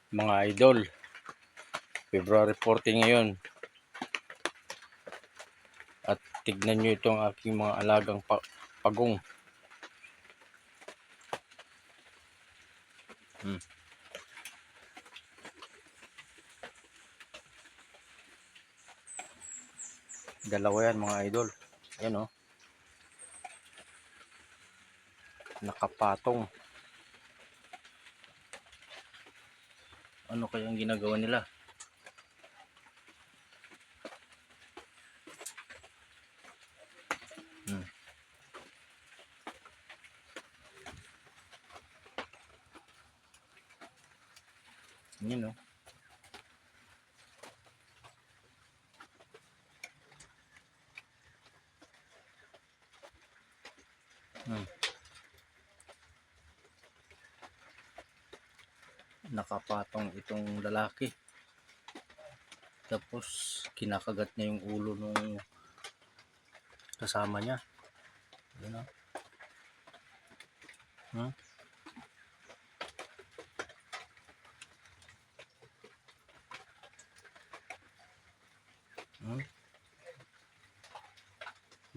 Mga idol, February 14 ngayon at tignan nyo itong aking mga alagang pagong. Dalawa yan mga idol. Ayan o. Nakapatong. Ano kayang ginagawa nila? Yun o. Nakapatong itong lalaki. Tapos kinakagat niya yung ulo nung kasama niya. Yun o.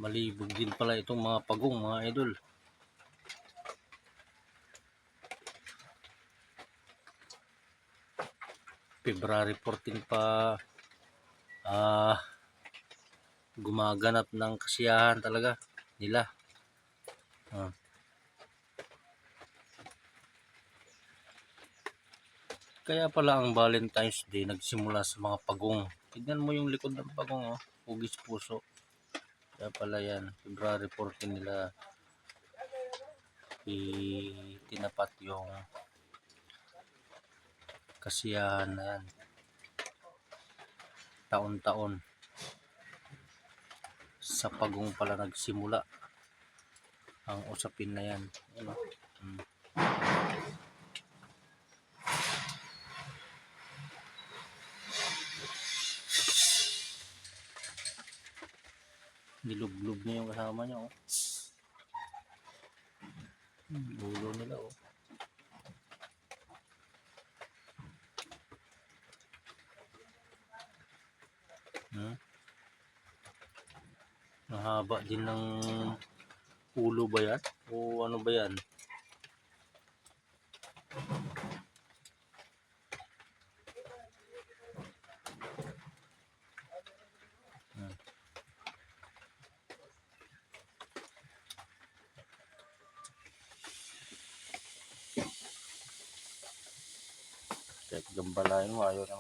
Malibog din pala itong mga pagong mga idol. February 14 pa gumaganap ng kasiyahan talaga nila. Kaya pala ang Valentine's Day nagsimula sa mga pagong. Tignan mo yung likod ng pagong, oh. Hugis puso. Kaya pala yan, February 14 nila itinapat yung kasiyahan na yan. Taon-taon sa pagong pala nagsimula ang usapin na yan. Ano? Nilublob niya yung kasama niya, oh. Ulo nila, oh. Mahaba din ng ulo ba yan? O ano ba yan? Kahit gambalain mo, ayaw naman.